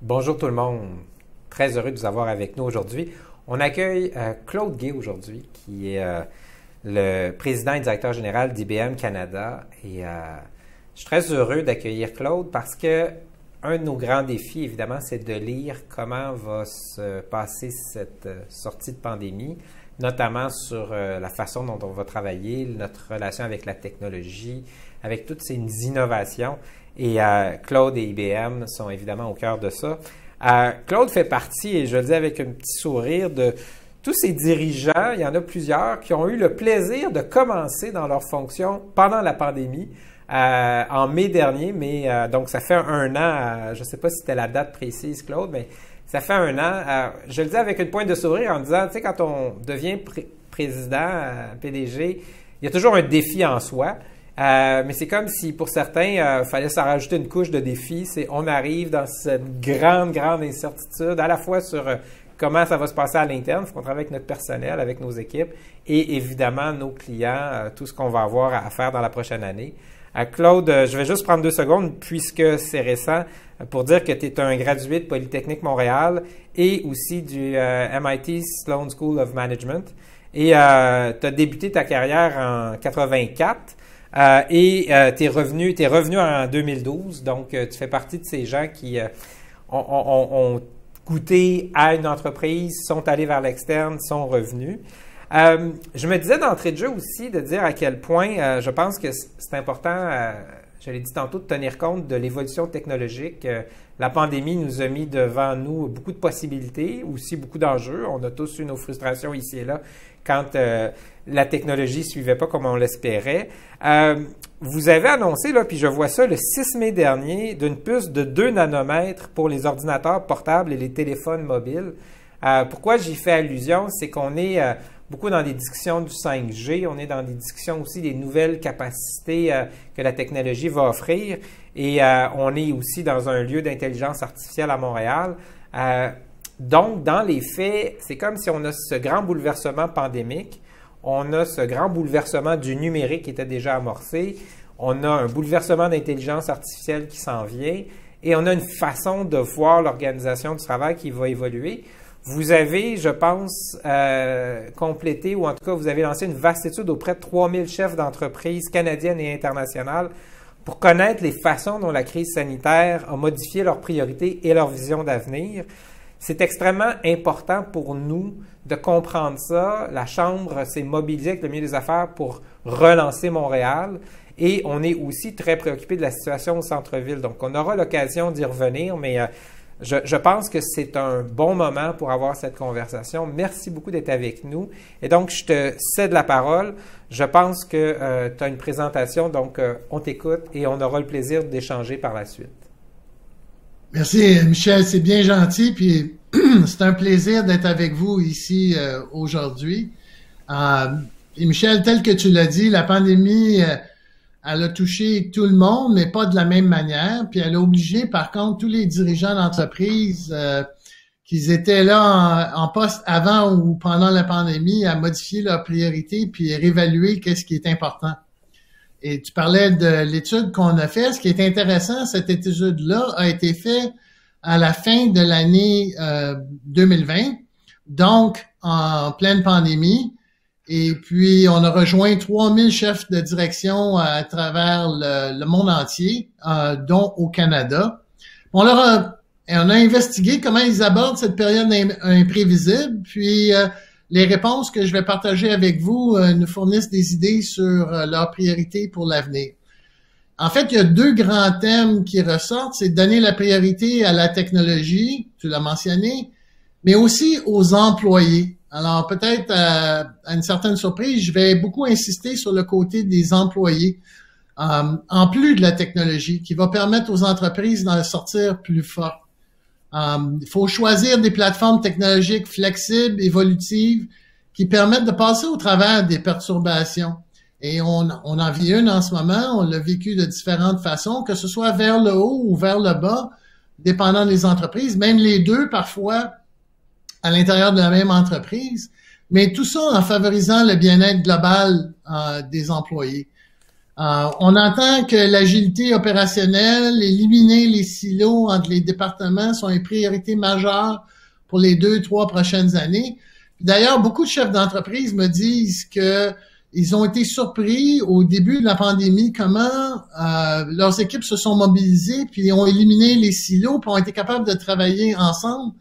Bonjour tout le monde. Très heureux de vous avoir avec nous aujourd'hui. On accueille Claude Gay aujourd'hui, qui est le président et directeur général d'IBM Canada. Et je suis très heureux d'accueillir Claude parce que un de nos grands défis, évidemment, c'est de lire comment va se passer cette sortie de pandémie, notamment sur la façon dont on va travailler, notre relation avec la technologie, avec toutes ces innovations. Et Claude et IBM sont évidemment au cœur de ça. Claude fait partie, et je le dis avec un petit sourire, de tous ces dirigeants, il y en a plusieurs, qui ont eu le plaisir de commencer dans leur fonction pendant la pandémie, en mai dernier, mais donc ça fait un an, je ne sais pas si c'était la date précise, Claude, mais ça fait un an. Je le dis avec une pointe de sourire en disant, tu sais, quand on devient président, PDG, il y a toujours un défi en soi. Mais c'est comme si, pour certains, il fallait s'en rajouter une couche de défi. On arrive dans cette grande incertitude, à la fois sur comment ça va se passer à l'interne, il faut qu'on travaille avec notre personnel, avec nos équipes, et évidemment nos clients, tout ce qu'on va avoir à faire dans la prochaine année. Claude, je vais juste prendre 2 secondes, puisque c'est récent, pour dire que tu es un gradué de Polytechnique Montréal et aussi du MIT Sloan School of Management. Et tu as débuté ta carrière en 84. T'es revenu en 2012, donc tu fais partie de ces gens qui ont goûté à une entreprise, sont allés vers l'externe, sont revenus. Je me disais d'entrée de jeu aussi de dire à quel point je pense que c'est important, je l'ai dit tantôt, de tenir compte de l'évolution technologique. La pandémie nous a mis devant nous beaucoup de possibilités, aussi beaucoup d'enjeux. On a tous eu nos frustrations ici et là quand la technologie ne suivait pas comme on l'espérait. Vous avez annoncé, là, puis je vois ça le 6 mai dernier, d'une puce de 2 nanomètres pour les ordinateurs portables et les téléphones mobiles. Pourquoi j'y fais allusion? C'est qu'on est beaucoup dans des discussions du 5G, on est dans des discussions aussi des nouvelles capacités que la technologie va offrir, et on est aussi dans un lieu d'intelligence artificielle à Montréal. Donc, dans les faits, c'est comme si on a ce grand bouleversement pandémique, on a ce grand bouleversement du numérique qui était déjà amorcé, on a un bouleversement d'intelligence artificielle qui s'en vient, et on a une façon de voir l'organisation du travail qui va évoluer. Vous avez, je pense, complété, ou en tout cas, vous avez lancé une vaste étude auprès de 3000 chefs d'entreprises canadiennes et internationales pour connaître les façons dont la crise sanitaire a modifié leurs priorités et leur vision d'avenir. C'est extrêmement important pour nous de comprendre ça. La Chambre s'est mobilisée avec le milieu des affaires pour relancer Montréal, et on est aussi très préoccupé de la situation au centre-ville. Donc, on aura l'occasion d'y revenir, mais je pense que c'est un bon moment pour avoir cette conversation. Merci beaucoup d'être avec nous. Et donc, je te cède la parole. Je pense que tu as une présentation, donc on t'écoute et on aura le plaisir d'échanger par la suite. Merci, Michel. C'est bien gentil. Puis, c'est un plaisir d'être avec vous ici aujourd'hui. Et Michel, tel que tu l'as dit, la pandémie... elle a touché tout le monde, mais pas de la même manière. Puis elle a obligé, par contre, tous les dirigeants d'entreprise qui étaient là en poste avant ou pendant la pandémie à modifier leurs priorités puis réévaluer qu'est-ce qui est important. Et tu parlais de l'étude qu'on a faite. Ce qui est intéressant, cette étude-là a été faite à la fin de l'année 2020, donc en pleine pandémie. Et puis, on a rejoint 3000 chefs de direction à travers le monde entier, dont au Canada. On a investigué comment ils abordent cette période imprévisible, puis les réponses que je vais partager avec vous nous fournissent des idées sur leurs priorités pour l'avenir. En fait, il y a 2 grands thèmes qui ressortent, c'est de donner la priorité à la technologie, tu l'as mentionné, mais aussi aux employés. Alors, peut-être, à une certaine surprise, je vais beaucoup insister sur le côté des employés, en plus de la technologie, qui va permettre aux entreprises d'en sortir plus fort. Il faut choisir des plateformes technologiques flexibles, évolutives, qui permettent de passer au travers des perturbations. Et on en vit une en ce moment, on l'a vécu de différentes façons, que ce soit vers le haut ou vers le bas, dépendant des entreprises, même les deux parfois, à l'intérieur de la même entreprise, mais tout ça en favorisant le bien-être global des employés. On entend que l'agilité opérationnelle, éliminer les silos entre les départements sont une priorité majeure pour les 2-3 prochaines années. D'ailleurs, beaucoup de chefs d'entreprise me disent que ils ont été surpris au début de la pandémie comment leurs équipes se sont mobilisées puis ont éliminé les silos puis ont été capables de travailler ensemble.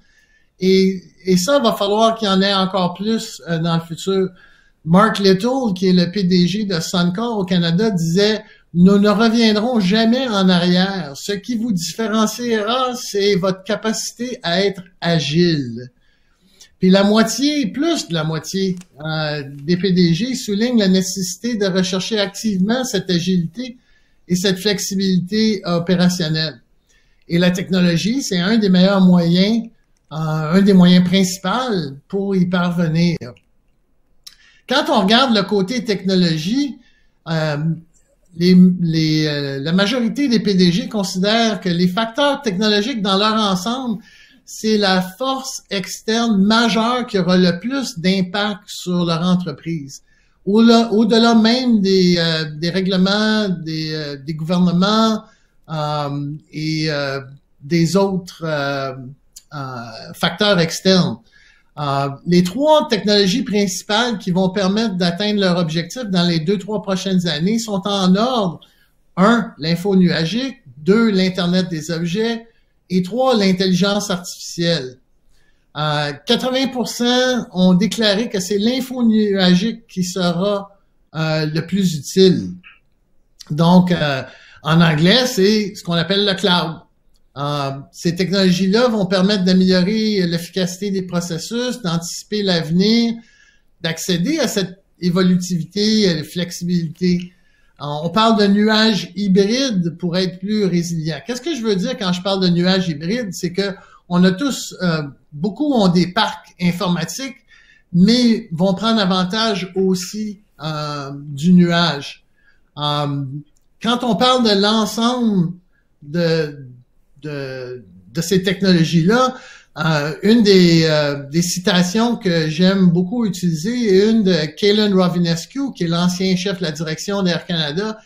Et ça, va falloir qu'il y en ait encore plus dans le futur. Mark Little, qui est le PDG de Suncor au Canada, disait « Nous ne reviendrons jamais en arrière. Ce qui vous différenciera, c'est votre capacité à être agile. » Puis la moitié, plus de la moitié des PDG soulignent la nécessité de rechercher activement cette agilité et cette flexibilité opérationnelle. Et la technologie, c'est un des meilleurs moyens, un des moyens principaux pour y parvenir. Quand on regarde le côté technologie, la majorité des PDG considèrent que les facteurs technologiques dans leur ensemble, c'est la force externe majeure qui aura le plus d'impact sur leur entreprise. Au-delà même des règlements, des gouvernements et des autres facteurs externes. Les 3 technologies principales qui vont permettre d'atteindre leur objectif dans les 2-3 prochaines années sont en ordre. 1, l'info nuagique. 2, l'Internet des objets. Et 3, l'intelligence artificielle. 80% ont déclaré que c'est l'info nuagique qui sera le plus utile. Donc, en anglais, c'est ce qu'on appelle le cloud. Ces technologies-là vont permettre d'améliorer l'efficacité des processus, d'anticiper l'avenir, d'accéder à cette évolutivité, et flexibilité. On parle de nuages hybrides pour être plus résilient. Qu'est-ce que je veux dire quand je parle de nuages hybrides? C'est que on a tous, beaucoup ont des parcs informatiques, mais vont prendre avantage aussi du nuage. Quand on parle de l'ensemble de ces technologies-là, une des citations que j'aime beaucoup utiliser est une de Calin Rovinescu, qui est l'ancien chef de la direction d'Air Canada,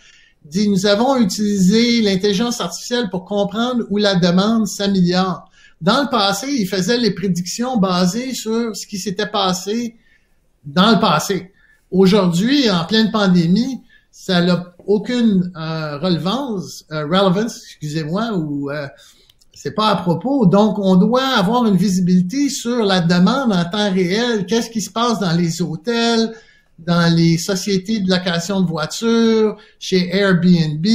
dit « Nous avons utilisé l'intelligence artificielle pour comprendre où la demande s'améliore. » Dans le passé, il faisait les prédictions basées sur ce qui s'était passé dans le passé. Aujourd'hui, en pleine pandémie, ça n'a aucune relevance, excusez-moi, ou c'est pas à propos. Donc, on doit avoir une visibilité sur la demande en temps réel. Qu'est-ce qui se passe dans les hôtels, dans les sociétés de location de voitures, chez Airbnb.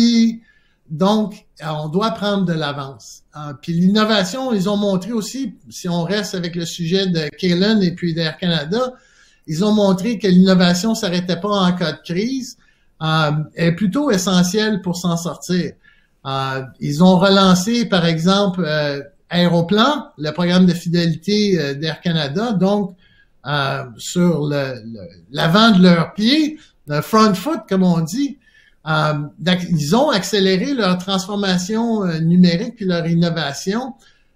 Donc, on doit prendre de l'avance. Puis l'innovation, ils ont montré aussi, si on reste avec le sujet de Calin et puis d'Air Canada, ils ont montré que l'innovation s'arrêtait pas en cas de crise. Est plutôt essentielle pour s'en sortir. Ils ont relancé, par exemple, Aéroplan, le programme de fidélité d'Air Canada, donc sur l'avant de leur pied, le front foot, comme on dit. Ils ont accéléré leur transformation numérique puis leur innovation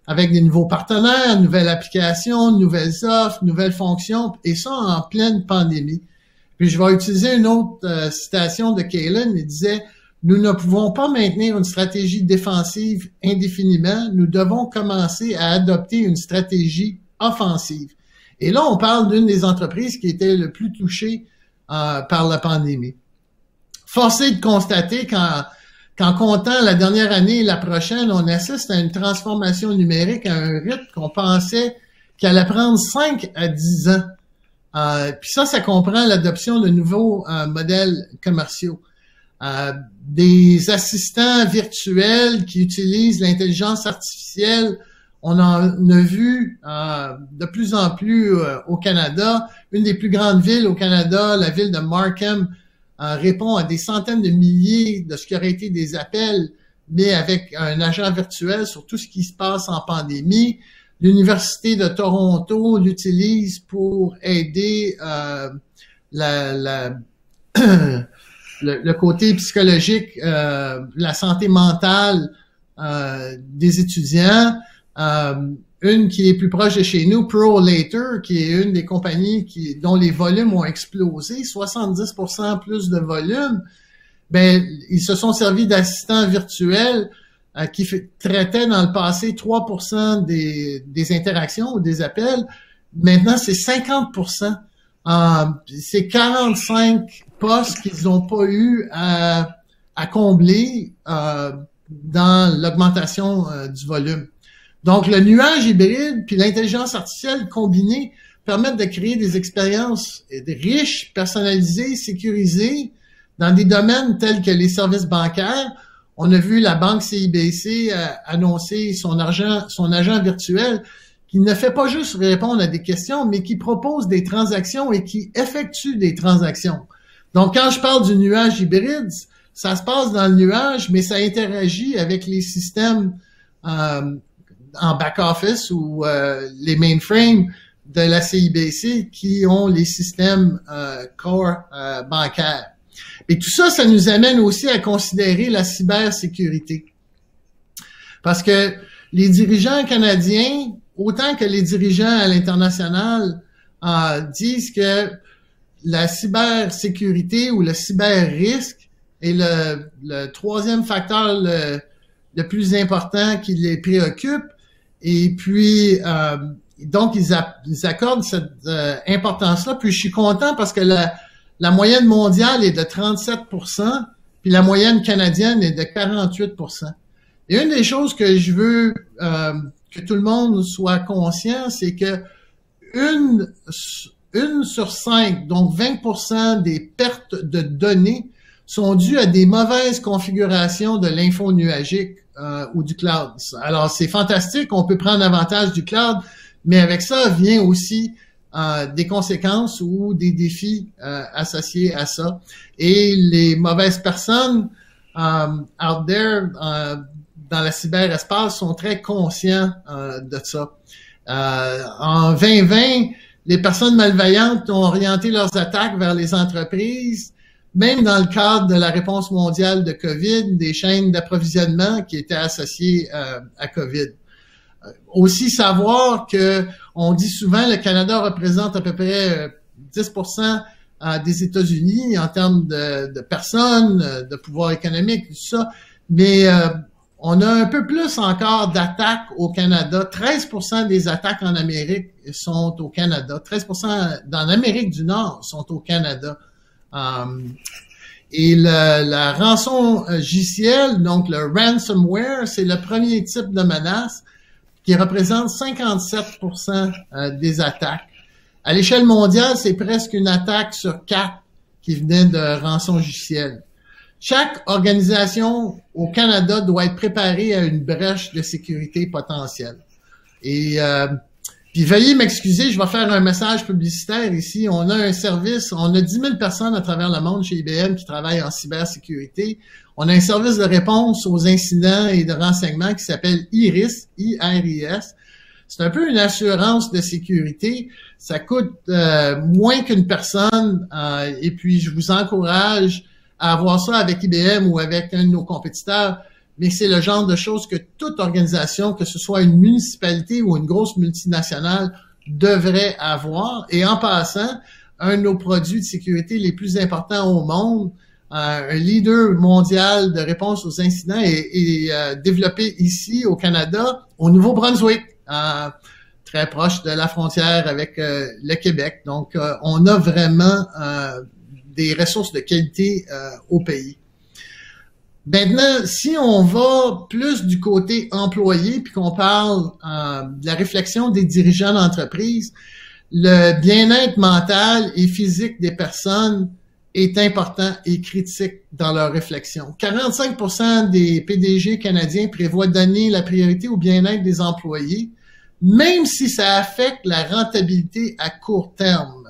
avec des nouveaux partenaires, nouvelles applications, nouvelles offres, nouvelles fonctions, et ça en pleine pandémie. Puis je vais utiliser une autre citation de Calin. Il disait « Nous ne pouvons pas maintenir une stratégie défensive indéfiniment. Nous devons commencer à adopter une stratégie offensive. » Et là, on parle d'une des entreprises qui était le plus touchée par la pandémie. Force est de constater qu'en comptant la dernière année et la prochaine, on assiste à une transformation numérique à un rythme qu'on pensait qu'il allait prendre 5 à 10 ans. Puis ça comprend l'adoption de nouveaux modèles commerciaux. Des assistants virtuels qui utilisent l'intelligence artificielle, on en a vu de plus en plus au Canada. Une des plus grandes villes au Canada, la ville de Markham, répond à des centaines de milliers de ce qui aurait été des appels, mais avec un agent virtuel sur tout ce qui se passe en pandémie. L'Université de Toronto l'utilise pour aider le côté psychologique, la santé mentale des étudiants. Une qui est plus proche de chez nous, ProLater, qui est une des compagnies dont les volumes ont explosé, 70% plus de volume, ben ils se sont servis d'assistants virtuels qui traitaient dans le passé 3% des interactions ou des appels. Maintenant, c'est 50%. C'est 45 postes qu'ils n'ont pas eu à combler dans l'augmentation du volume. Donc, le nuage hybride puis l'intelligence artificielle combinée permettent de créer des expériences riches, personnalisées, sécurisées dans des domaines tels que les services bancaires. On a vu la banque CIBC annoncer son agent virtuel qui ne fait pas juste répondre à des questions, mais qui propose des transactions et qui effectue des transactions. Donc, quand je parle du nuage hybride, ça se passe dans le nuage, mais ça interagit avec les systèmes en back-office ou les mainframes de la CIBC qui ont les systèmes core bancaires. Et tout ça, ça nous amène aussi à considérer la cybersécurité. Parce que les dirigeants canadiens, autant que les dirigeants à l'international, disent que la cybersécurité ou le cyber-risque est le troisième facteur le plus important qui les préoccupe. Et puis, donc, ils accordent cette importance-là. Puis, je suis content parce que la moyenne mondiale est de 37%, puis la moyenne canadienne est de 48%. Et une des choses que je veux que tout le monde soit conscient, c'est que une sur 5, donc 20% des pertes de données sont dues à des mauvaises configurations de l'info nuagique ou du cloud. Alors, c'est fantastique, on peut prendre avantage du cloud, mais avec ça vient aussi des conséquences ou des défis associés à ça. Et les mauvaises personnes out there dans la cyberespace sont très conscients de ça. En 2020, les personnes malveillantes ont orienté leurs attaques vers les entreprises, même dans le cadre de la réponse mondiale de COVID, des chaînes d'approvisionnement qui étaient associées à COVID. Aussi savoir que on dit souvent le Canada représente à peu près 10% des États-Unis en termes de personnes, de pouvoir économique, tout ça, mais on a un peu plus encore d'attaques au Canada. 13% des attaques en Amérique sont au Canada. 13% dans l'Amérique du Nord sont au Canada. Et la rançon JCL, donc le ransomware, c'est le premier type de menace qui représente 57% des attaques. À l'échelle mondiale, c'est presque une attaque sur 4 qui venait de rançongiciel. Chaque organisation au Canada doit être préparée à une brèche de sécurité potentielle. Et puis veuillez m'excuser, je vais faire un message publicitaire ici. On a un service, on a 10 000 personnes à travers le monde chez IBM qui travaillent en cybersécurité. On a un service de réponse aux incidents et de renseignement qui s'appelle IRIS, I-R-I-S. C'est un peu une assurance de sécurité. Ça coûte moins qu'une personne et puis je vous encourage à avoir ça avec IBM ou avec un de nos compétiteurs. Mais c'est le genre de choses que toute organisation, que ce soit une municipalité ou une grosse multinationale, devrait avoir. Et en passant, un de nos produits de sécurité les plus importants au monde, un leader mondial de réponse aux incidents est développé ici au Canada, au Nouveau-Brunswick, très proche de la frontière avec le Québec. Donc, on a vraiment des ressources de qualité au pays. Maintenant, si on va plus du côté employé puis qu'on parle de la réflexion des dirigeants d'entreprise, le bien-être mental et physique des personnes est important et critique dans leur réflexion. 45% des PDG canadiens prévoient donner la priorité au bien-être des employés, même si ça affecte la rentabilité à court terme.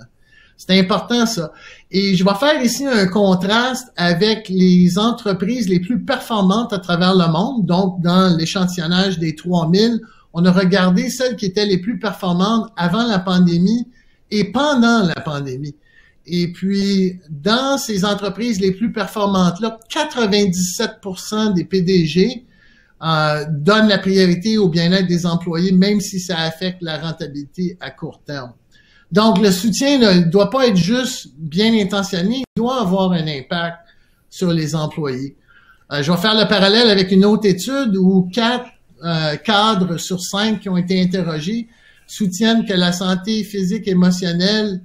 C'est important, ça. Et je vais faire ici un contraste avec les entreprises les plus performantes à travers le monde. Donc, dans l'échantillonnage des 3000, on a regardé celles qui étaient les plus performantes avant la pandémie et pendant la pandémie. Et puis, dans ces entreprises les plus performantes-là, 97% des PDG donnent la priorité au bien-être des employés, même si ça affecte la rentabilité à court terme. Donc, le soutien ne doit pas être juste bien intentionné, il doit avoir un impact sur les employés. Je vais faire le parallèle avec une autre étude où 4 cadres sur 5 qui ont été interrogés soutiennent que la santé physique et émotionnelle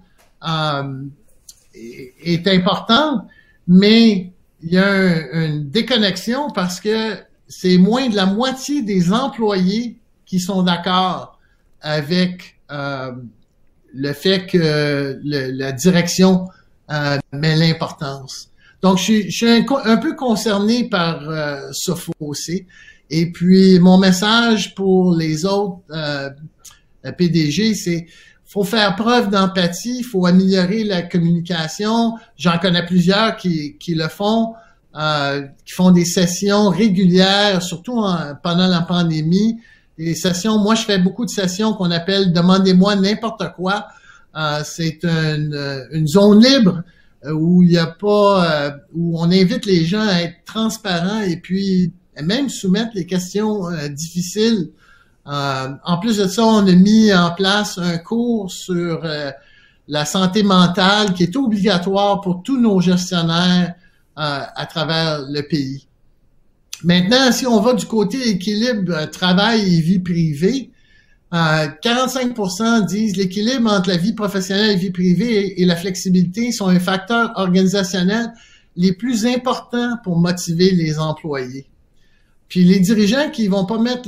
est importante, mais il y a une déconnexion parce que c'est moins de la moitié des employés qui sont d'accord avec le fait que la direction met l'importance. Donc, je suis un peu concerné par ce fossé. Et puis, mon message pour les autres PDG, c'est faut faire preuve d'empathie, il faut améliorer la communication. J'en connais plusieurs qui le font, qui font des sessions régulières, surtout pendant la pandémie. Des sessions, moi je fais beaucoup de sessions qu'on appelle Demandez-moi n'importe quoi. C'est une zone libre où il y a pas, où on invite les gens à être transparents et puis même soumettre les questions difficiles. En plus de ça, on a mis en place un cours sur la santé mentale qui est obligatoire pour tous nos gestionnaires à travers le pays. Maintenant, si on va du côté équilibre travail et vie privée, 45% disent l'équilibre entre la vie professionnelle et vie privée et la flexibilité sont un facteur organisationnel les plus importants pour motiver les employés. Puis les dirigeants qui vont pas mettre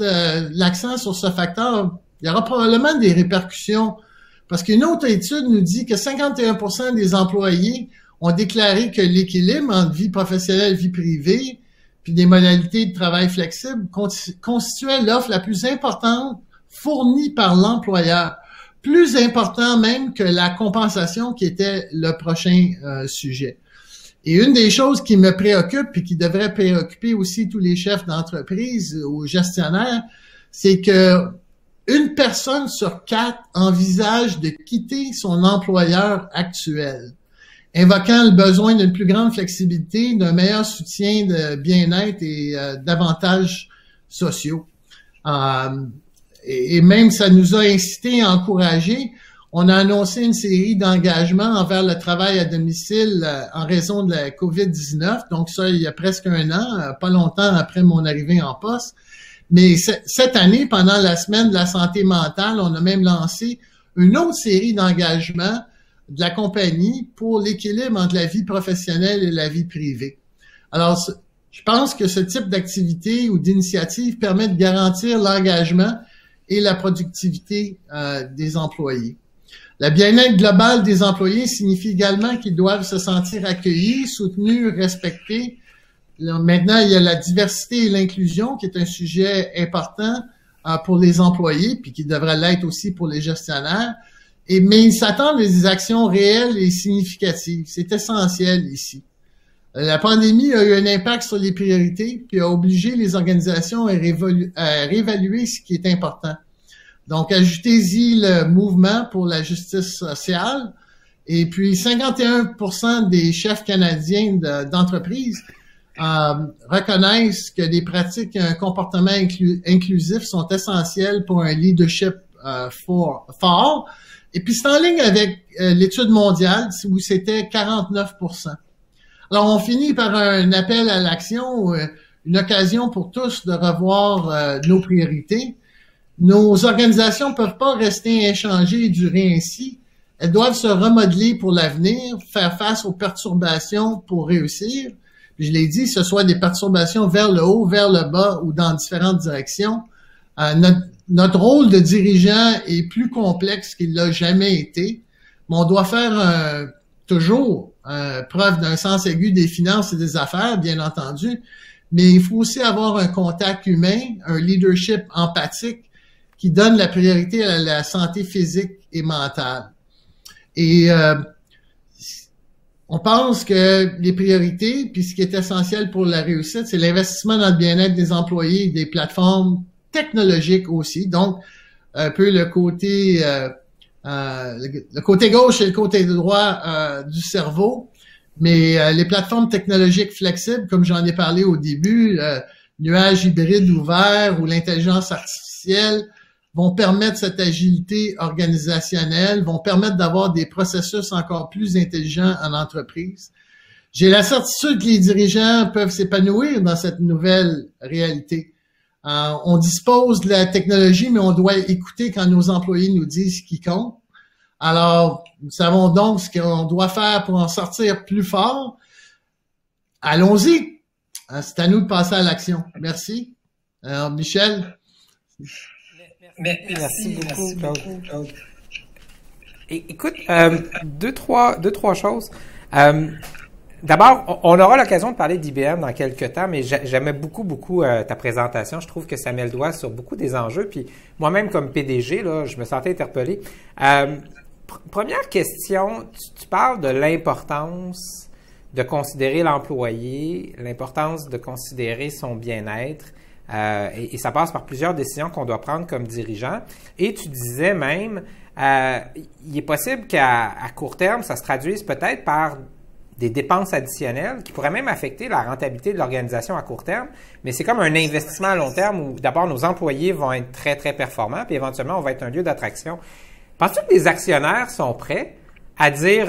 l'accent sur ce facteur, il y aura probablement des répercussions. Parce qu'une autre étude nous dit que 51% des employés ont déclaré que l'équilibre entre vie professionnelle et vie privée, puis des modalités de travail flexibles, constituait l'offre la plus importante fournie par l'employeur. Plus important même que la compensation qui était le prochain sujet. Et une des choses qui me préoccupe et qui devrait préoccuper aussi tous les chefs d'entreprise ou gestionnaires, c'est que une personne sur 4 envisage de quitter son employeur actuel, invoquant le besoin d'une plus grande flexibilité, d'un meilleur soutien de bien-être et d'avantages sociaux. Et même ça nous a incité à encourager. On a annoncé une série d'engagements envers le travail à domicile en raison de la COVID-19. Donc ça, il y a presque un an, pas longtemps après mon arrivée en poste. Mais cette année, pendant la semaine de la santé mentale, on a même lancé une autre série d'engagements de la compagnie pour l'équilibre entre la vie professionnelle et la vie privée. Alors, je pense que ce type d'activité ou d'initiative permet de garantir l'engagement et la productivité des employés. Le bien-être global des employés signifie également qu'ils doivent se sentir accueillis, soutenus, respectés. Maintenant, il y a la diversité et l'inclusion qui est un sujet important pour les employés, puis qui devrait l'être aussi pour les gestionnaires. Mais ils s'attendent à des actions réelles et significatives. C'est essentiel ici. La pandémie a eu un impact sur les priorités, puis a obligé les organisations à réévaluer ce qui est important. Donc, ajoutez-y le mouvement pour la justice sociale. Et puis, 51% des chefs canadiens d'entreprises reconnaissent que des pratiques et un comportement inclusif sont essentiels pour un leadership fort. Et puis, c'est en ligne avec l'étude mondiale où c'était 49%. Alors, on finit par un appel à l'action, une occasion pour tous de revoir nos priorités. Nos organisations peuvent pas rester inchangées et durer ainsi. Elles doivent se remodeler pour l'avenir, faire face aux perturbations pour réussir. Puis je l'ai dit, ce soit des perturbations vers le haut, vers le bas ou dans différentes directions. Notre rôle de dirigeant est plus complexe qu'il l'a jamais été, mais on doit faire toujours preuve d'un sens aigu des finances et des affaires, bien entendu, mais il faut aussi avoir un contact humain, un leadership empathique qui donne la priorité à la santé physique et mentale. Et on pense que les priorités, puis ce qui est essentiel pour la réussite, c'est l'investissement dans le bien-être des employés et des plateformes technologiques aussi. Donc, un peu le côté gauche et le côté droit du cerveau. Mais les plateformes technologiques flexibles, comme j'en ai parlé au début, nuages hybrides ouverts ou l'intelligence artificielle, vont permettre cette agilité organisationnelle, vont permettre d'avoir des processus encore plus intelligents en entreprise. J'ai la certitude que les dirigeants peuvent s'épanouir dans cette nouvelle réalité. On dispose de la technologie, mais on doit écouter quand nos employés nous disent ce qui compte. Alors, nous savons donc ce qu'on doit faire pour en sortir plus fort. Allons-y. C'est à nous de passer à l'action. Merci. Alors, Michel. Merci beaucoup, Claude. Écoute, deux, trois choses. D'abord, on aura l'occasion de parler d'IBM dans quelques temps, mais j'aimais beaucoup ta présentation. Je trouve que ça met le doigt sur beaucoup des enjeux. Puis moi-même, comme PDG, là, je me sentais interpellé. Première question, tu parles de l'importance de considérer l'employé, l'importance de considérer son bien-être. Et ça passe par plusieurs décisions qu'on doit prendre comme dirigeant. Et tu disais même, il est possible qu'à court terme, ça se traduise peut-être par des dépenses additionnelles qui pourraient même affecter la rentabilité de l'organisation à court terme, mais c'est comme un investissement à long terme où d'abord nos employés vont être très, très performants, puis éventuellement on va être un lieu d'attraction. Penses-tu que les actionnaires sont prêts à dire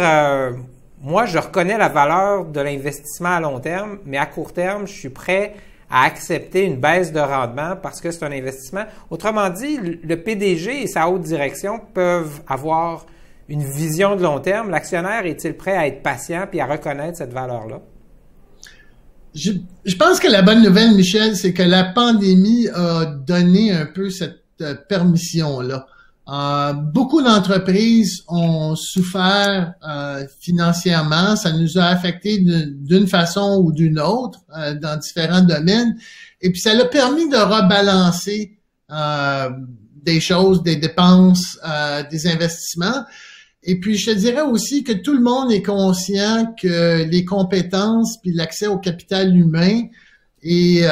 moi je reconnais la valeur de l'investissement à long terme, mais à court terme, je suis prêt à accepter une baisse de rendement parce que c'est un investissement? Autrement dit, le PDG et sa haute direction peuvent avoir une vision de long terme. L'actionnaire est-il prêt à être patient puis à reconnaître cette valeur-là? Je pense que la bonne nouvelle, Michel, c'est que la pandémie a donné un peu cette permission-là. Beaucoup d'entreprises ont souffert financièrement. Ça nous a affectés d'une façon ou d'une autre dans différents domaines. Et puis, ça l'a permis de rebalancer des choses, des dépenses, des investissements. Et puis, je te dirais aussi que tout le monde est conscient que les compétences puis l'accès au capital humain est,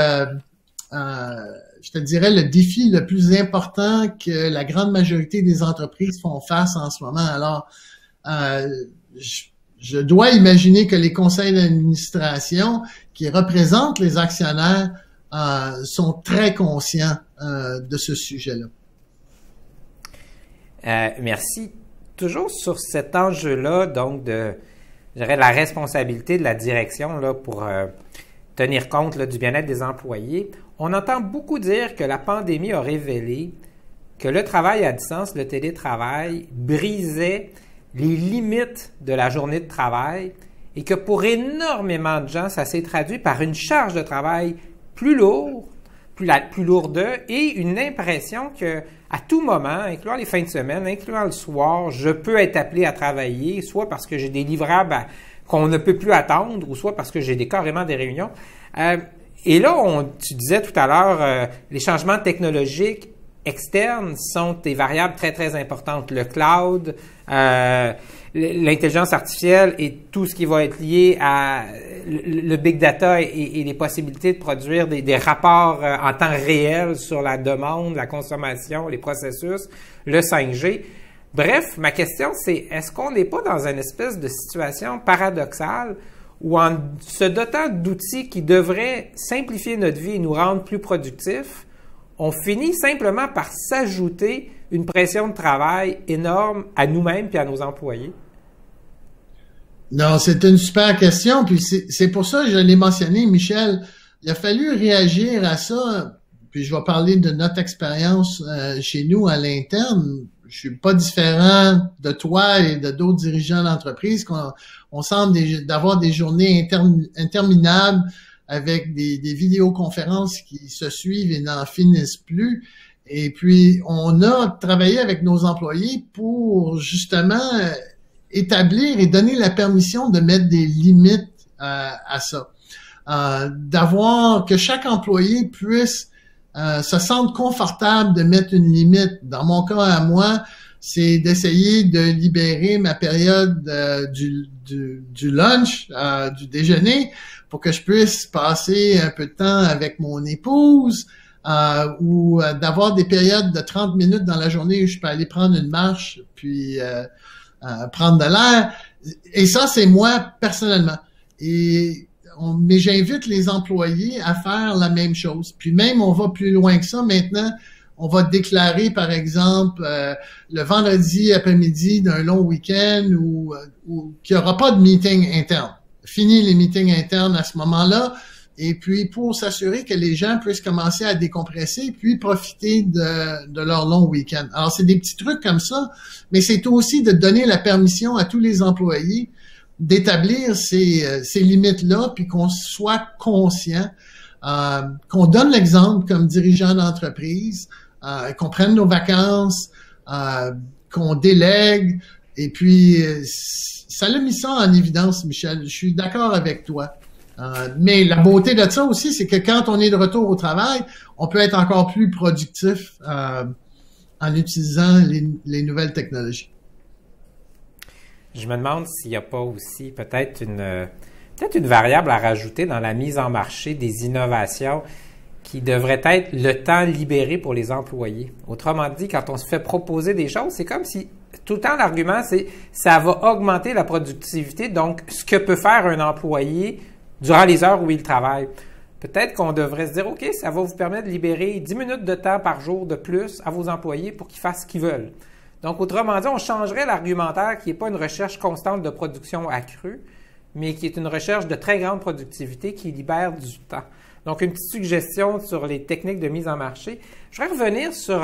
je te dirais, le défi le plus important que la grande majorité des entreprises font face en ce moment. Alors, je dois imaginer que les conseils d'administration qui représentent les actionnaires sont très conscients de ce sujet-là. Merci. Toujours sur cet enjeu-là, donc je dirais, la responsabilité de la direction là, pour tenir compte là, du bien-être des employés, on entend beaucoup dire que la pandémie a révélé que le travail à distance, le télétravail, brisait les limites de la journée de travail et que pour énormément de gens, ça s'est traduit par une charge de travail plus lourde, plus lourde et une impression que à tout moment, incluant les fins de semaine, incluant le soir, je peux être appelé à travailler, soit parce que j'ai des livrables qu'on ne peut plus attendre, ou soit parce que j'ai carrément des réunions. Et là, tu disais tout à l'heure, les changements technologiques externes sont des variables très, très importantes. Le cloud, l'intelligence artificielle et tout ce qui va être lié à le big data et les possibilités de produire des rapports en temps réel sur la demande, la consommation, les processus, le 5G. Bref, ma question, c'est est-ce qu'on n'est pas dans une espèce de situation paradoxale où en se dotant d'outils qui devraient simplifier notre vie et nous rendre plus productifs, on finit simplement par s'ajouter une pression de travail énorme à nous-mêmes et à nos employés? Non, c'est une super question, puis c'est pour ça que je l'ai mentionné, Michel. Il a fallu réagir à ça, puis je vais parler de notre expérience chez nous à l'interne. Je suis pas différent de toi et de d'autres dirigeants d'entreprise. On semble d'avoir des journées interminables avec des vidéoconférences qui se suivent et n'en finissent plus. Et puis, on a travaillé avec nos employés pour justement établir et donner la permission de mettre des limites à ça. D'avoir que chaque employé puisse se sentir confortable de mettre une limite. Dans mon cas à moi, c'est d'essayer de libérer ma période du lunch, du déjeuner, pour que je puisse passer un peu de temps avec mon épouse, ou d'avoir des périodes de 30 minutes dans la journée où je peux aller prendre une marche, puis prendre de l'air. Et ça, c'est moi personnellement. Mais j'invite les employés à faire la même chose. Puis même, on va plus loin que ça. Maintenant, on va déclarer, par exemple, le vendredi après-midi d'un long week-end où qu'il n'y aura pas de meeting interne. fini les meetings internes à ce moment-là, et puis pour s'assurer que les gens puissent commencer à décompresser, puis profiter de leur long week-end. Alors, c'est des petits trucs comme ça, mais c'est aussi de donner la permission à tous les employés d'établir ces limites-là, puis qu'on soit conscient, qu'on donne l'exemple comme dirigeant d'entreprise, qu'on prenne nos vacances, qu'on délègue, et puis ça l'a mis ça en évidence, Michel. Je suis d'accord avec toi. Mais la beauté de ça aussi, c'est que quand on est de retour au travail, on peut être encore plus productif en utilisant les nouvelles technologies. Je me demande s'il n'y a pas aussi peut-être une variable à rajouter dans la mise en marché des innovations qui devrait être le temps libéré pour les employés. Autrement dit, quand on se fait proposer des choses, c'est comme si tout le temps l'argument, c'est ça va augmenter la productivité, donc ce que peut faire un employé durant les heures où il travaille. Peut-être qu'on devrait se dire, OK, ça va vous permettre de libérer 10 minutes de temps par jour de plus à vos employés pour qu'ils fassent ce qu'ils veulent. Donc, autrement dit, on changerait l'argumentaire qui n'est pas une recherche constante de production accrue, mais qui est une recherche de très grande productivité qui libère du temps. Donc, une petite suggestion sur les techniques de mise en marché. Je voudrais revenir sur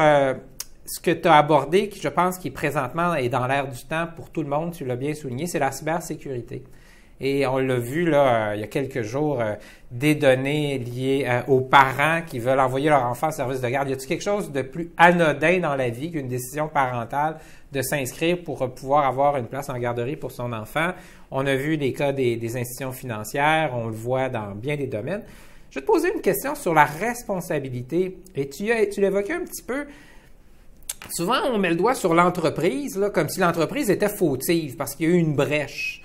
ce que tu as abordé, qui je pense qui présentement est dans l'air du temps pour tout le monde, tu l'as bien souligné, c'est la cybersécurité. Et on l'a vu là, il y a quelques jours, des données liées aux parents qui veulent envoyer leur enfant au service de garde. Y a-t-il quelque chose de plus anodin dans la vie qu'une décision parentale de s'inscrire pour pouvoir avoir une place en garderie pour son enfant? On a vu les cas des institutions financières, on le voit dans bien des domaines. Je vais te poser une question sur la responsabilité. Et tu l'évoquais un petit peu. Souvent, on met le doigt sur l'entreprise, là, comme si l'entreprise était fautive parce qu'il y a eu une brèche.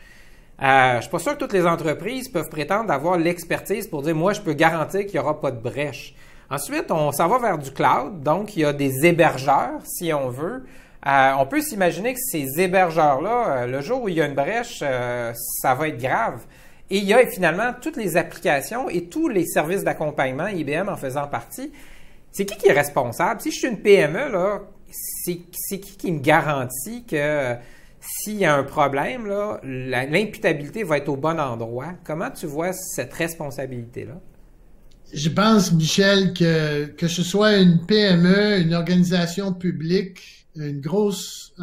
Je ne suis pas sûr que toutes les entreprises peuvent prétendre avoir l'expertise pour dire « moi, je peux garantir qu'il n'y aura pas de brèche ». Ensuite, on s'en va vers du cloud, donc il y a des hébergeurs, si on veut. On peut s'imaginer que ces hébergeurs-là, le jour où il y a une brèche, ça va être grave. Et il y a finalement toutes les applications et tous les services d'accompagnement, IBM en faisant partie. C'est qui est responsable? Si je suis une PME, là, c'est qui me garantit que s'il y a un problème, là, l'imputabilité va être au bon endroit? Comment tu vois cette responsabilité-là? Je pense, Michel, que ce soit une PME, une organisation publique, une grosse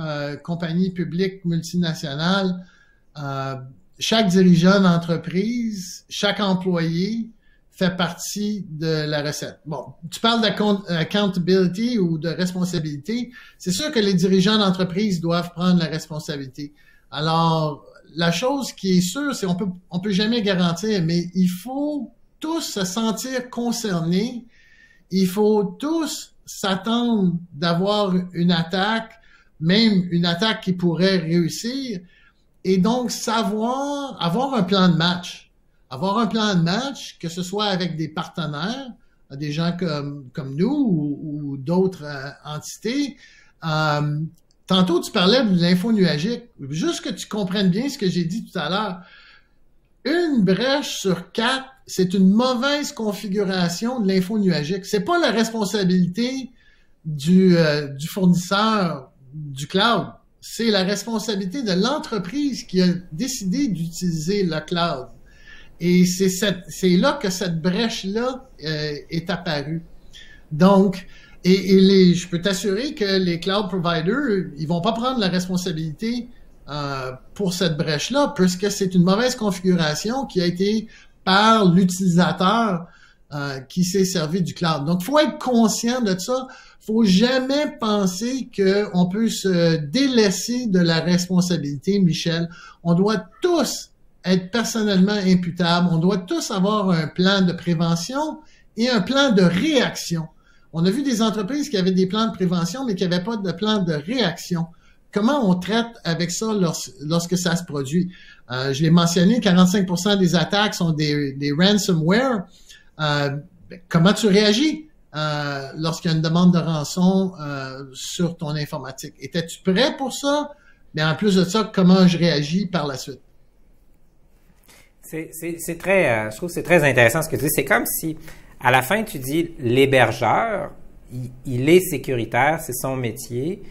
compagnie publique multinationale, chaque dirigeant d'entreprise, chaque employé fait partie de la recette. Bon, tu parles d'accountability ou de responsabilité. C'est sûr que les dirigeants d'entreprise doivent prendre la responsabilité. Alors, la chose qui est sûre, c'est on peut jamais garantir, mais il faut tous se sentir concernés. Il faut tous s'attendre d'avoir une attaque, même une attaque qui pourrait réussir. Et donc, avoir un plan de match. Avoir un plan de match, que ce soit avec des partenaires, des gens comme nous ou d'autres entités. Tantôt, tu parlais de l'info nuagique. Juste que tu comprennes bien ce que j'ai dit tout à l'heure. Une brèche sur 4, c'est une mauvaise configuration de l'info nuagique. C'est pas la responsabilité du fournisseur du cloud. C'est la responsabilité de l'entreprise qui a décidé d'utiliser le cloud. Et c'est là que cette brèche-là est apparue. Donc, je peux t'assurer que les cloud providers, ils vont pas prendre la responsabilité pour cette brèche-là, puisque c'est une mauvaise configuration qui a été par l'utilisateur qui s'est servi du cloud. Donc, il faut être conscient de ça. Faut jamais penser qu'on peut se délaisser de la responsabilité, Michel. On doit tous être personnellement imputables. On doit tous avoir un plan de prévention et un plan de réaction. On a vu des entreprises qui avaient des plans de prévention, mais qui n'avaient pas de plan de réaction. Comment on traite avec ça lorsque ça se produit? Je l'ai mentionné, 45% des attaques sont des ransomware. Comment tu réagis lorsqu'il y a une demande de rançon sur ton informatique? Étais-tu prêt pour ça? Mais en plus de ça, comment je réagis par la suite? C'est très, je trouve que c'est très intéressant ce que tu dis. C'est comme si, à la fin, tu dis l'hébergeur, il est sécuritaire, c'est son métier.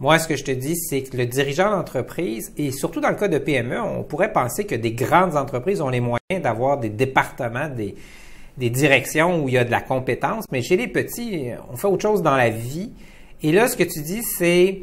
Moi, ce que je te dis, c'est que le dirigeant d'entreprise, et surtout dans le cas de PME, on pourrait penser que des grandes entreprises ont les moyens d'avoir des départements, des directions où il y a de la compétence, mais chez les petits, on fait autre chose dans la vie. Et là, ce que tu dis, c'est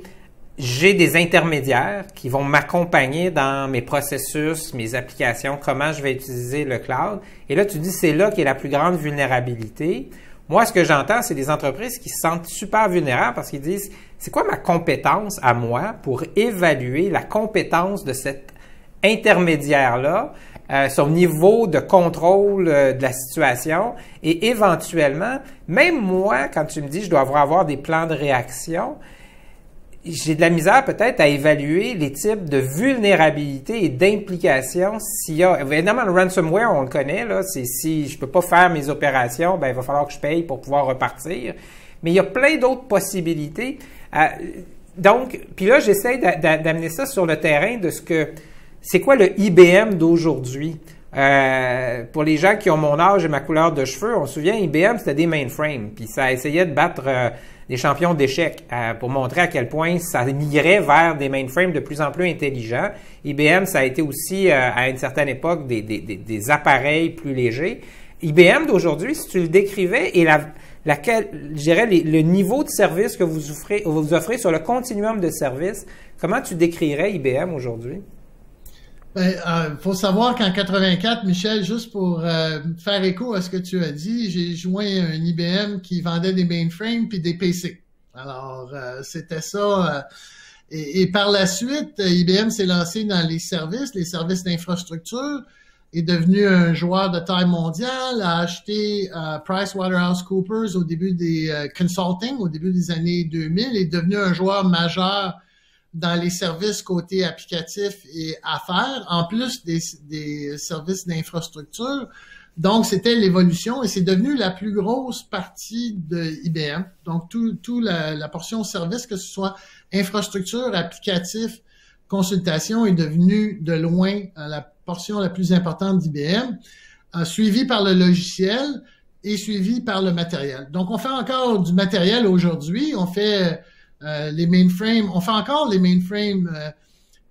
j'ai des intermédiaires qui vont m'accompagner dans mes processus, mes applications, comment je vais utiliser le cloud. Et là, tu dis c'est là qu'est la plus grande vulnérabilité. Moi, ce que j'entends, c'est des entreprises qui se sentent super vulnérables parce qu'ils disent c'est quoi ma compétence à moi pour évaluer la compétence de cet intermédiaire-là, son niveau de contrôle de la situation et éventuellement, même moi, quand tu me dis je dois avoir des plans de réaction, j'ai de la misère peut-être à évaluer les types de vulnérabilité et d'implication s'il y a. Évidemment, le ransomware, on le connaît, là, c'est si je peux pas faire mes opérations, ben il va falloir que je paye pour pouvoir repartir. Mais il y a plein d'autres possibilités. Donc, puis là, j'essaie d'amener ça sur le terrain de ce que c'est quoi le IBM d'aujourd'hui. Pour les gens qui ont mon âge et ma couleur de cheveux, on se souvient, IBM, c'était des mainframes. Puis ça essayait de battre des champions d'échecs pour montrer à quel point ça migrait vers des mainframes de plus en plus intelligents. IBM, ça a été aussi, à une certaine époque, des appareils plus légers. IBM d'aujourd'hui, si tu le décrivais, et je dirais le niveau de service que vous offrez sur le continuum de service, comment tu décrirais IBM aujourd'hui? Faut savoir qu'en 84, Michel, juste pour faire écho à ce que tu as dit, j'ai joint un IBM qui vendait des mainframes puis des PC. Alors, c'était ça. Et par la suite, IBM s'est lancé dans les services d'infrastructure, est devenu un joueur de taille mondiale, a acheté PricewaterhouseCoopers au début des consulting, au début des années 2000, est devenu un joueur majeur dans les services côté applicatif et affaires, en plus des services d'infrastructure. Donc, c'était l'évolution et c'est devenu la plus grosse partie de IBM. Donc, tout la portion service, que ce soit infrastructure, applicatif, consultation, est devenue de loin la portion la plus importante d'IBM, suivie par le logiciel et suivie par le matériel. Donc, on fait encore du matériel aujourd'hui. On fait les mainframes, on fait encore les mainframes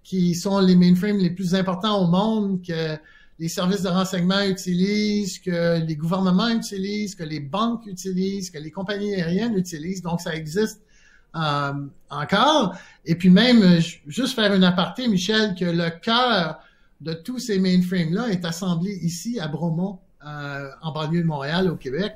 qui sont les mainframes les plus importants au monde, que les services de renseignement utilisent, que les gouvernements utilisent, que les banques utilisent, que les compagnies aériennes utilisent. Donc, ça existe encore. Et puis même, juste faire une aparté, Michel, que le cœur de tous ces mainframes-là est assemblé ici à Bromont, en banlieue de Montréal, au Québec.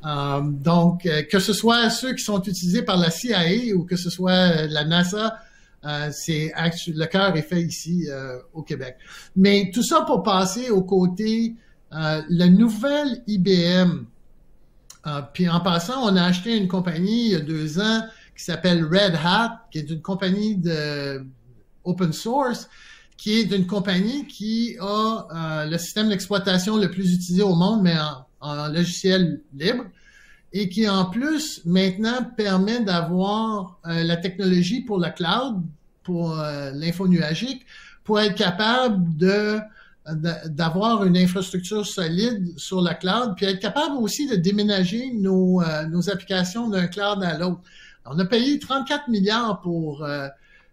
Donc, que ce soit ceux qui sont utilisés par la CIA ou que ce soit la NASA, le cœur est fait ici au Québec. Mais tout ça pour passer au côté la nouvelle IBM. Puis en passant, on a acheté une compagnie il y a 2 ans qui s'appelle Red Hat, qui est une compagnie de open source, qui est une compagnie qui a le système d'exploitation le plus utilisé au monde, mais en logiciel libre, et qui en plus maintenant permet d'avoir la technologie pour le cloud, pour l'info nuagique, pour être capable d'avoir une infrastructure solide sur le cloud, puis être capable aussi de déménager nos applications d'un cloud à l'autre. On a payé 34 milliards pour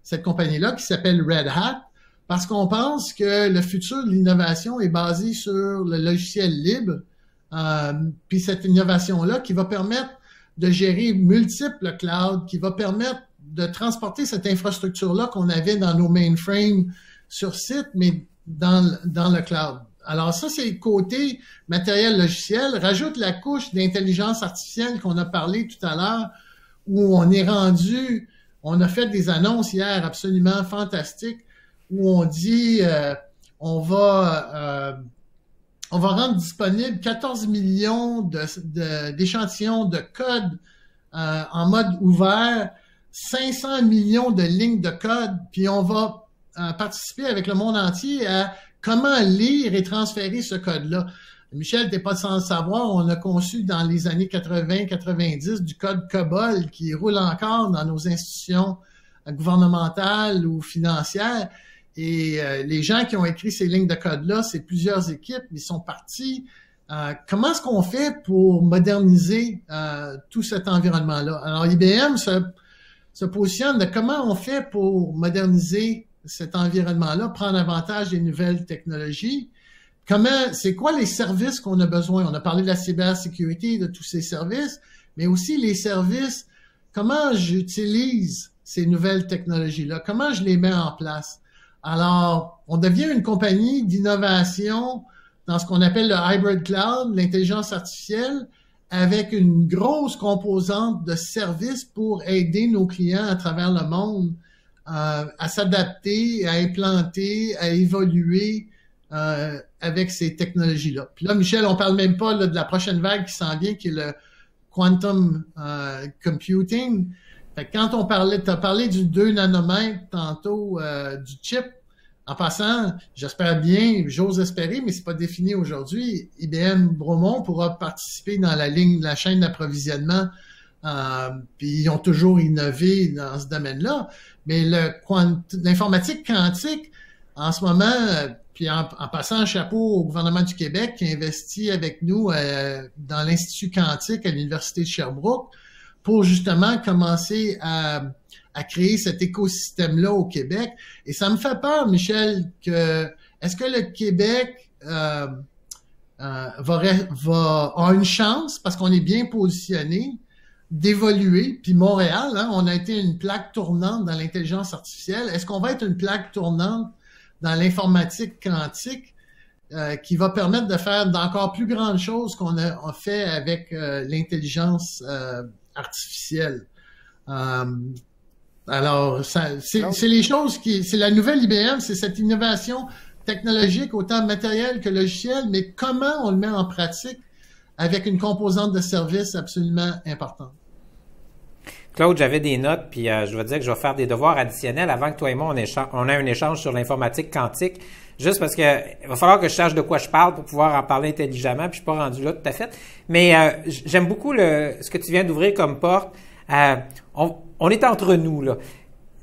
cette compagnie-là qui s'appelle Red Hat, parce qu'on pense que le futur de l'innovation est basé sur le logiciel libre, puis cette innovation-là qui va permettre de gérer multiples clouds, qui va permettre de transporter cette infrastructure-là qu'on avait dans nos mainframes sur site, mais dans le cloud. Alors ça, c'est le côté matériel logiciel. Rajoute la couche d'intelligence artificielle qu'on a parlé tout à l'heure, où on est rendu, on a fait des annonces hier absolument fantastiques, où on dit on va rendre disponible 14 millions d'échantillons de code en mode ouvert, 500 millions de lignes de code, puis on va participer avec le monde entier à comment lire et transférer ce code-là. Michel, t'es pas sans le savoir, on a conçu dans les années 80-90 du code COBOL qui roule encore dans nos institutions gouvernementales ou financières. Et les gens qui ont écrit ces lignes de code-là, c'est plusieurs équipes, ils sont partis. Comment est-ce qu'on fait pour moderniser tout cet environnement-là? Alors, IBM se positionne de comment on fait pour moderniser cet environnement-là, prendre avantage des nouvelles technologies. C'est quoi les services qu'on a besoin? On a parlé de la cybersécurité, de tous ces services, mais aussi les services, comment j'utilise ces nouvelles technologies-là? Comment je les mets en place? Alors, on devient une compagnie d'innovation dans ce qu'on appelle le hybrid cloud, l'intelligence artificielle, avec une grosse composante de services pour aider nos clients à travers le monde à s'adapter, à implanter, à évoluer avec ces technologies-là. Puis là, Michel, on parle même pas là, de la prochaine vague qui s'en vient, qui est le quantum computing. Fait que quand t'as parlé du 2 nanomètres tantôt du chip, en passant, j'espère bien, j'ose espérer, mais c'est pas défini aujourd'hui, IBM Bromont pourra participer dans la chaîne d'approvisionnement. Puis ils ont toujours innové dans ce domaine-là. Mais l'informatique quantique, en ce moment, puis en passant un chapeau au gouvernement du Québec qui investit avec nous dans l'Institut quantique à l'Université de Sherbrooke pour justement commencer à créer cet écosystème-là au Québec. Et ça me fait peur, Michel, est-ce que le Québec a une chance, parce qu'on est bien positionné, d'évoluer, puis Montréal, hein, on a été une plaque tournante dans l'intelligence artificielle. Est-ce qu'on va être une plaque tournante dans l'informatique quantique qui va permettre de faire d'encore plus grandes choses qu'on a fait avec l'intelligence artificielle? Alors, c'est les choses c'est la nouvelle IBM, c'est cette innovation technologique, autant matérielle que logicielle, mais comment on le met en pratique avec une composante de service absolument importante. Claude, j'avais des notes, puis je vais dire que je vais faire des devoirs additionnels avant que toi et moi, on ait un échange sur l'informatique quantique, juste parce que il va falloir que je sache de quoi je parle pour pouvoir en parler intelligemment, puis je suis pas rendu là tout à fait. Mais j'aime beaucoup ce que tu viens d'ouvrir comme porte. On est entre nous, là.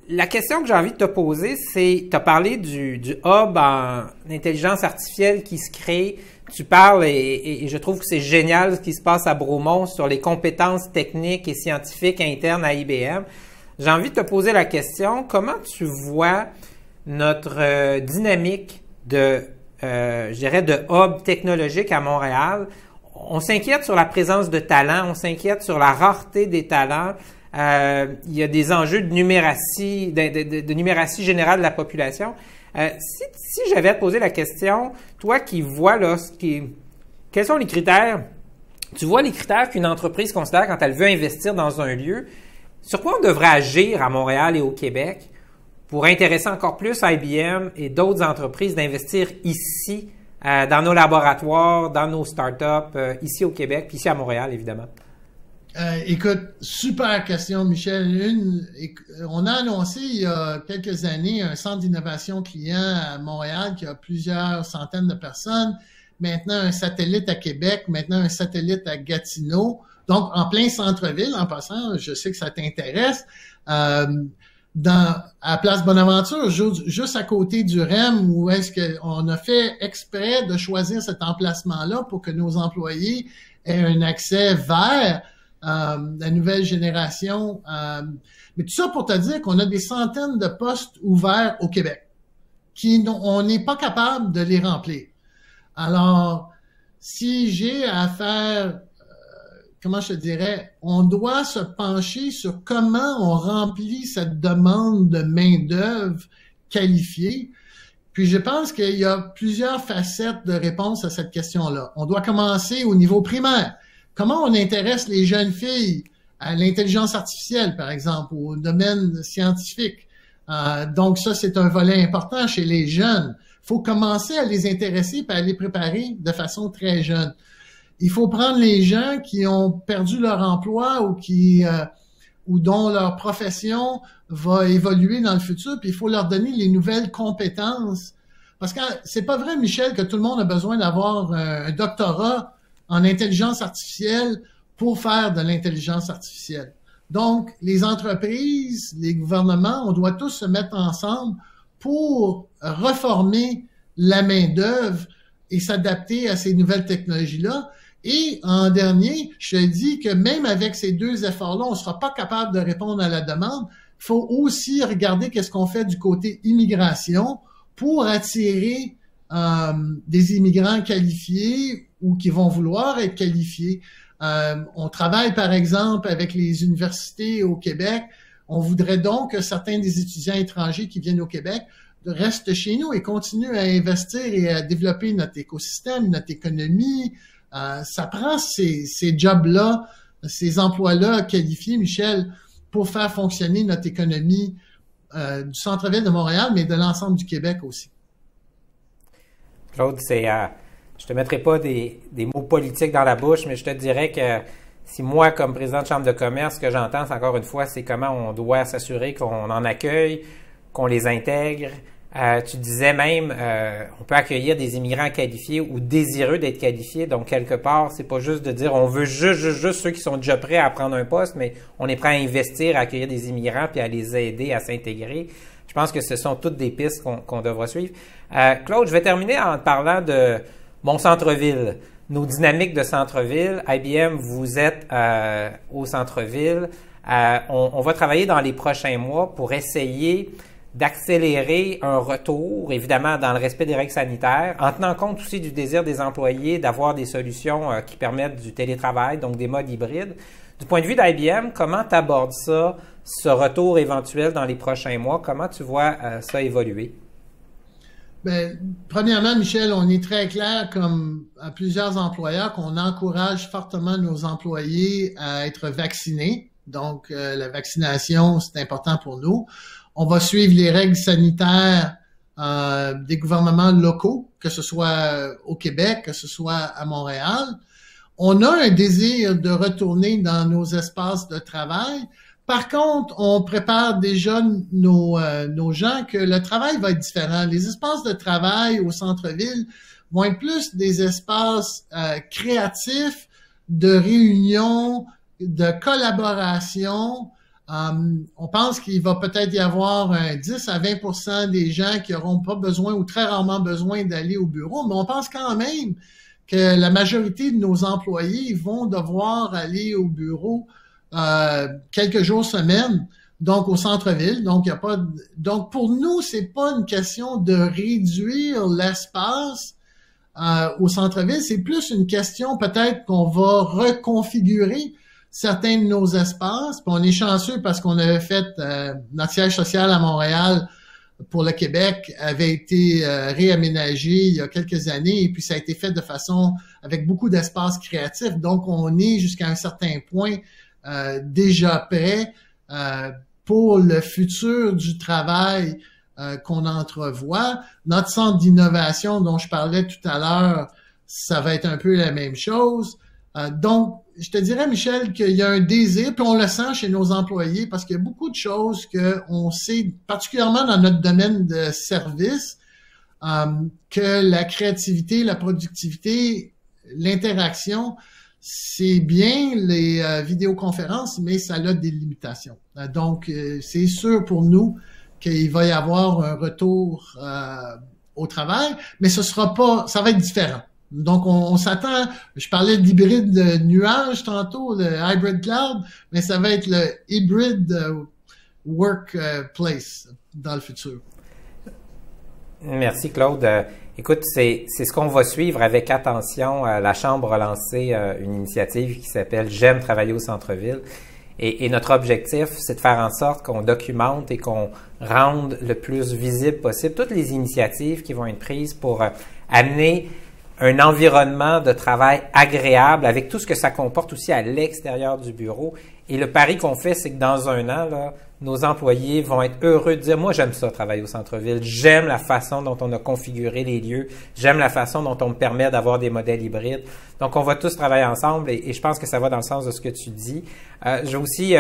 La question que j'ai envie de te poser, c'est, tu as parlé du hub en intelligence artificielle qui se crée. Tu parles, et je trouve que c'est génial ce qui se passe à Bromont sur les compétences techniques et scientifiques internes à IBM. J'ai envie de te poser la question, comment tu vois notre dynamique je dirais, de hub technologique à Montréal? On s'inquiète sur la présence de talents, on s'inquiète sur la rareté des talents. Il y a des enjeux de numératie, de numératie générale de la population. Si j'avais à te poser la question, toi qui vois là, quels sont les critères? Tu vois les critères qu'une entreprise considère quand elle veut investir dans un lieu. Sur quoi on devrait agir à Montréal et au Québec pour intéresser encore plus IBM et d'autres entreprises d'investir ici, dans nos laboratoires, dans nos startups, ici au Québec, puis ici à Montréal, évidemment? Écoute, super question, Michel. On a annoncé il y a quelques années un centre d'innovation client à Montréal qui a plusieurs centaines de personnes. Maintenant, un satellite à Québec. Maintenant, un satellite à Gatineau. Donc, en plein centre-ville, en passant, je sais que ça t'intéresse. À Place Bonaventure, juste à côté du REM, où est-ce qu'on a fait exprès de choisir cet emplacement-là pour que nos employés aient un accès vers la nouvelle génération. Mais tout ça pour te dire qu'on a des centaines de postes ouverts au Québec on n'est pas capable de les remplir. Alors, si j'ai à faire, comment je te dirais, on doit se pencher sur comment on remplit cette demande de main-d'œuvre qualifiée. Puis je pense qu'il y a plusieurs facettes de réponse à cette question-là. On doit commencer au niveau primaire. Comment on intéresse les jeunes filles à l'intelligence artificielle, par exemple, au domaine scientifique? Donc ça, c'est un volet important chez les jeunes. Il faut commencer à les intéresser et à les préparer de façon très jeune. Il faut prendre les gens qui ont perdu leur emploi ou dont leur profession va évoluer dans le futur, puis il faut leur donner les nouvelles compétences. Parce que c'est pas vrai, Michel, que tout le monde a besoin d'avoir un doctorat en intelligence artificielle pour faire de l'intelligence artificielle. Donc, les entreprises, les gouvernements, on doit tous se mettre ensemble pour reformer la main-d'œuvre et s'adapter à ces nouvelles technologies-là. Et en dernier, je te dis que même avec ces deux efforts-là, on ne sera pas capable de répondre à la demande il faut aussi regarder qu'est-ce qu'on fait du côté immigration pour attirer des immigrants qualifiés ou qui vont vouloir être qualifiés. On travaille, par exemple, avec les universités au Québec. On voudrait donc que certains des étudiants étrangers qui viennent au Québec restent chez nous et continuent à investir et à développer notre écosystème, notre économie. Ça prend ces jobs-là, ces emplois-là qualifiés, Michel, pour faire fonctionner notre économie du centre-ville de Montréal, mais de l'ensemble du Québec aussi. Claude, je te mettrai pas des mots politiques dans la bouche, mais je te dirais que si moi, comme président de Chambre de commerce, ce que j'entends, c'est encore une fois, c'est comment on doit s'assurer qu'on en accueille, qu'on les intègre. Tu disais même, on peut accueillir des immigrants qualifiés ou désireux d'être qualifiés. Donc, quelque part, c'est pas juste de dire on veut juste ceux qui sont déjà prêts à prendre un poste, mais on est prêt à investir, à accueillir des immigrants puis à les aider à s'intégrer. Je pense que ce sont toutes des pistes qu'on devra suivre. Claude, je vais terminer en te parlant de mon centre-ville, nos dynamiques de centre-ville. IBM, vous êtes au centre-ville. On va travailler dans les prochains mois pour essayer d'accélérer un retour, évidemment dans le respect des règles sanitaires, en tenant compte aussi du désir des employés d'avoir des solutions qui permettent du télétravail, donc des modes hybrides. Du point de vue d'IBM, comment tu abordes ça, ce retour éventuel dans les prochains mois? Comment tu vois ça évoluer? Bien, premièrement, Michel, on est très clair, comme à plusieurs employeurs, qu'on encourage fortement nos employés à être vaccinés. Donc, la vaccination, c'est important pour nous. On va suivre les règles sanitaires des gouvernements locaux, que ce soit au Québec, que ce soit à Montréal. On a un désir de retourner dans nos espaces de travail. Par contre, on prépare déjà nos gens que le travail va être différent. Les espaces de travail au centre-ville vont être plus des espaces créatifs, de réunion, de collaboration. On pense qu'il va peut-être y avoir 10 à 20% des gens qui n'auront pas besoin ou très rarement besoin d'aller au bureau, mais on pense quand même que la majorité de nos employés vont devoir aller au bureau quelques jours semaine, donc au centre-ville. Donc, il y a pas donc pour nous, c'est pas une question de réduire l'espace au centre-ville, c'est plus une question peut-être qu'on va reconfigurer certains de nos espaces. Puis on est chanceux parce qu'on avait fait notre siège social à Montréal pour le Québec avait été réaménagé il y a quelques années et puis ça a été fait de façon avec beaucoup d'espace créatif. Donc, on est jusqu'à un certain point déjà prêt pour le futur du travail qu'on entrevoit. Notre centre d'innovation dont je parlais tout à l'heure, ça va être un peu la même chose. Donc, je te dirais, Michel, qu'il y a un désir, puis on le sent chez nos employés, parce qu'il y a beaucoup de choses qu'on sait, particulièrement dans notre domaine de service, que la créativité, la productivité, l'interaction, c'est bien les vidéoconférences, mais ça a des limitations. Donc, c'est sûr pour nous qu'il va y avoir un retour au travail, mais ça va être différent. Donc, on s'attend, je parlais d'hybride nuage tantôt, le hybrid cloud, mais ça va être le hybrid workplace dans le futur. Merci, Claude. Écoute, c'est ce qu'on va suivre avec attention. La Chambre a lancé une initiative qui s'appelle « J'aime travailler au centre-ville ». Et notre objectif, c'est de faire en sorte qu'on documente et qu'on rende le plus visible possible toutes les initiatives qui vont être prises pour amener un environnement de travail agréable avec tout ce que ça comporte aussi à l'extérieur du bureau. Et le pari qu'on fait, c'est que dans un an, là, nos employés vont être heureux de dire « Moi, j'aime ça, travailler au centre-ville. J'aime la façon dont on a configuré les lieux. J'aime la façon dont on me permet d'avoir des modèles hybrides. » Donc, on va tous travailler ensemble et je pense que ça va dans le sens de ce que tu dis. Je vais aussi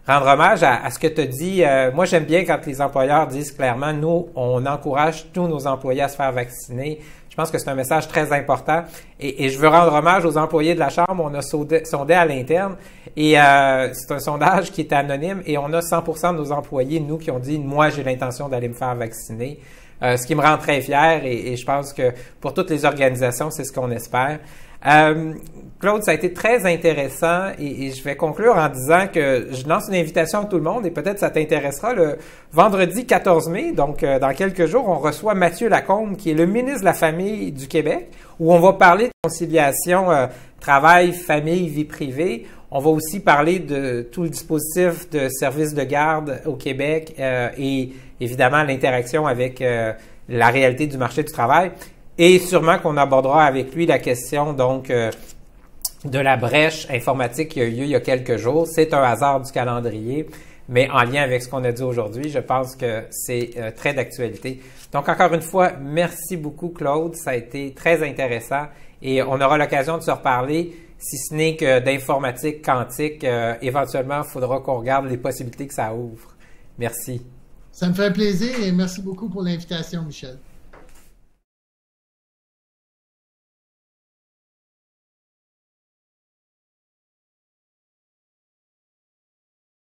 rendre hommage à ce que tu as dit. Moi, j'aime bien quand les employeurs disent clairement « Nous, on encourage tous nos employés à se faire vacciner. » Je pense que c'est un message très important et je veux rendre hommage aux employés de la Chambre. On a sondé à l'interne et c'est un sondage qui est anonyme et on a 100% de nos employés, nous, qui ont dit « Moi, j'ai l'intention d'aller me faire vacciner ». Ce qui me rend très fier et je pense que pour toutes les organisations, c'est ce qu'on espère. Claude, ça a été très intéressant et je vais conclure en disant que je lance une invitation à tout le monde et peut-être ça t'intéressera. Le vendredi 14 mai, donc dans quelques jours, on reçoit Mathieu Lacombe, qui est le ministre de la Famille du Québec, où on va parler de conciliation travail, famille, vie privée. On va aussi parler de tout le dispositif de services de garde au Québec et évidemment l'interaction avec la réalité du marché du travail. Et sûrement qu'on abordera avec lui la question donc de la brèche informatique qui a eu lieu il y a quelques jours. C'est un hasard du calendrier, mais en lien avec ce qu'on a dit aujourd'hui, je pense que c'est très d'actualité. Donc encore une fois, merci beaucoup Claude, ça a été très intéressant et on aura l'occasion de se reparler. Si ce n'est que d'informatique quantique, éventuellement, il faudra qu'on regarde les possibilités que ça ouvre. Merci. Ça me fait plaisir et merci beaucoup pour l'invitation, Michel.